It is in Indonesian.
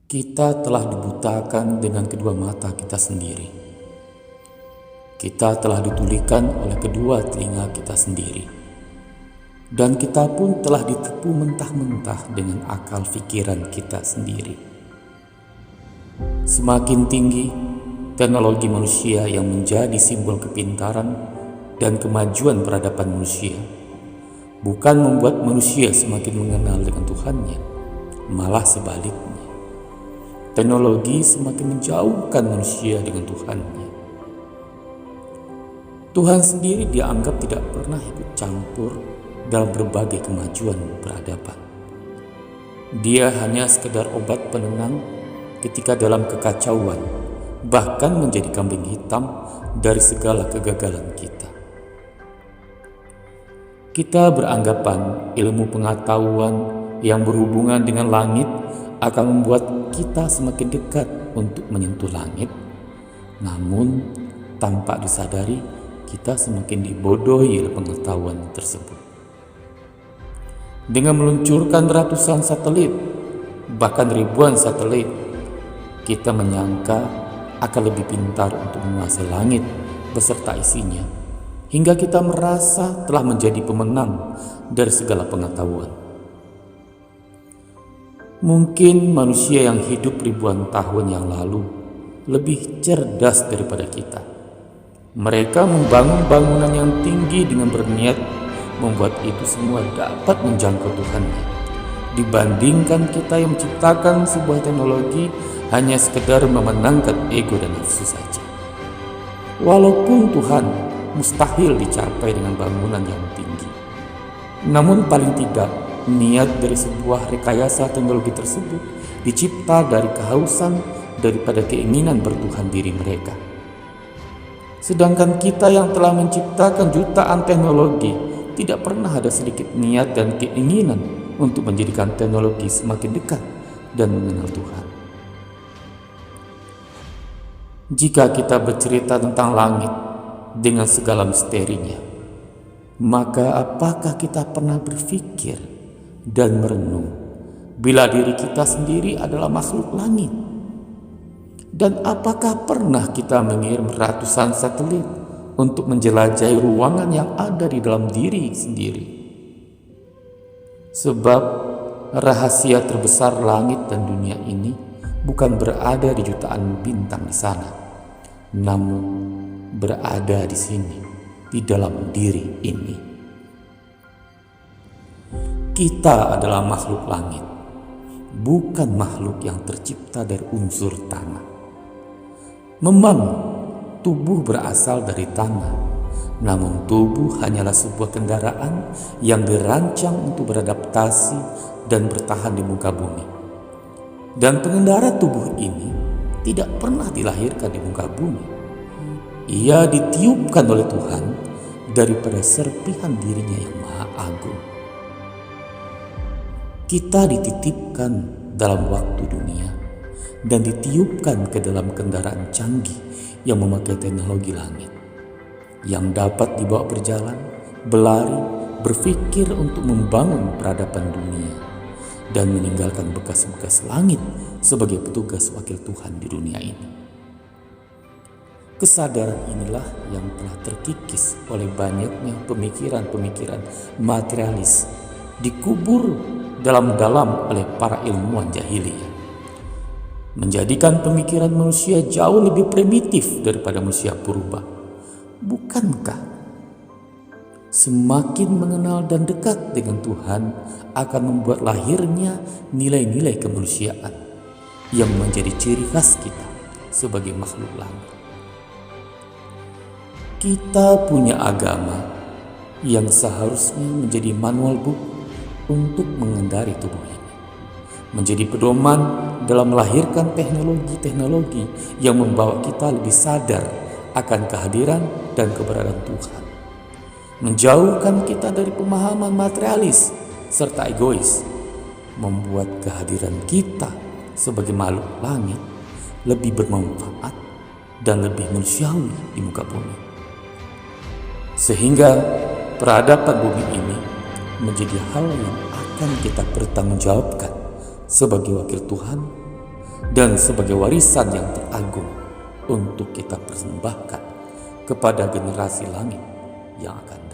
Kita telah dibutakan dengan kedua mata kita sendiri. Kita telah ditulikan oleh kedua telinga kita sendiri. Dan kita pun telah ditipu mentah-mentah dengan akal pikiran kita sendiri. Semakin tinggi teknologi manusia yang menjadi simbol kepintaran dan kemajuan peradaban manusia, bukan membuat manusia semakin mengenal dengan Tuhannya, malah sebaliknya. Teknologi semakin menjauhkan manusia dengan Tuhannya. Tuhan sendiri dianggap tidak pernah ikut campur dalam berbagai kemajuan peradaban. Dia hanya sekedar obat penenang ketika dalam kekacauan, bahkan menjadi kambing hitam dari segala kegagalan kita. Kita beranggapan ilmu pengetahuan yang berhubungan dengan langit akan membuat kita semakin dekat untuk menyentuh langit. Namun, tanpa disadari, kita semakin dibodohi oleh pengetahuan tersebut. Dengan meluncurkan ratusan satelit, bahkan ribuan satelit, kita menyangka akan lebih pintar untuk menguasai langit beserta isinya, hingga kita merasa telah menjadi pemenang dari segala pengetahuan. Mungkin manusia yang hidup ribuan tahun yang lalu lebih cerdas daripada kita. Mereka membangun bangunan yang tinggi dengan berniat membuat itu semua dapat menjangkau Tuhannya, dibandingkan kita yang menciptakan sebuah teknologi hanya sekedar memenangkan ego dan nafsu saja. Walaupun Tuhan mustahil dicapai dengan bangunan yang tinggi, namun paling tidak niat dari sebuah rekayasa teknologi tersebut dicipta dari kehausan daripada keinginan bertuhan diri mereka. Sedangkan kita yang telah menciptakan jutaan teknologi tidak pernah ada sedikit niat dan keinginan untuk menjadikan teknologi semakin dekat dan mengenal Tuhan. Jika kita bercerita tentang langit dengan segala misterinya, maka apakah kita pernah berpikir dan merenung bila diri kita sendiri adalah makhluk langit? Dan apakah pernah kita mengirim ratusan satelit untuk menjelajahi ruangan yang ada di dalam diri sendiri? Sebab rahasia terbesar langit dan dunia ini bukan berada di jutaan bintang di sana, namun berada di sini, di dalam diri ini. Kita adalah makhluk langit, bukan makhluk yang tercipta dari unsur tanah. Memang tubuh berasal dari tanah, namun tubuh hanyalah sebuah kendaraan yang dirancang untuk beradaptasi dan bertahan di muka bumi. Dan pengendara tubuh ini tidak pernah dilahirkan di muka bumi. Ia ditiupkan oleh Tuhan daripada serpihan dirinya yang maha agung. Kita dititipkan dalam waktu dunia dan ditiupkan ke dalam kendaraan canggih yang memakai teknologi langit, yang dapat dibawa berjalan, berlari, berpikir untuk membangun peradaban dunia dan meninggalkan bekas-bekas langit sebagai petugas wakil Tuhan di dunia ini. Kesadaran inilah yang telah terkikis oleh banyaknya pemikiran-pemikiran materialis dikubur dalam-dalam oleh para ilmuwan jahiliyah, menjadikan pemikiran manusia jauh lebih primitif daripada manusia purba. Bukankah semakin mengenal dan dekat dengan Tuhan akan membuat lahirnya nilai-nilai kemanusiaan yang menjadi ciri khas kita sebagai makhluk langit? Kita punya agama yang seharusnya menjadi manual book untuk mengendari tubuh ini, menjadi pedoman dalam melahirkan teknologi-teknologi yang membawa kita lebih sadar akan kehadiran dan keberadaan Tuhan, menjauhkan kita dari pemahaman materialis serta egois, membuat kehadiran kita sebagai makhluk langit lebih bermanfaat dan lebih manusiawi di muka bumi, sehingga peradaban bumi ini menjadi hal yang akan kita pertanggungjawabkan sebagai wakil Tuhan dan sebagai warisan yang teragung untuk kita persembahkan kepada generasi langit yang akan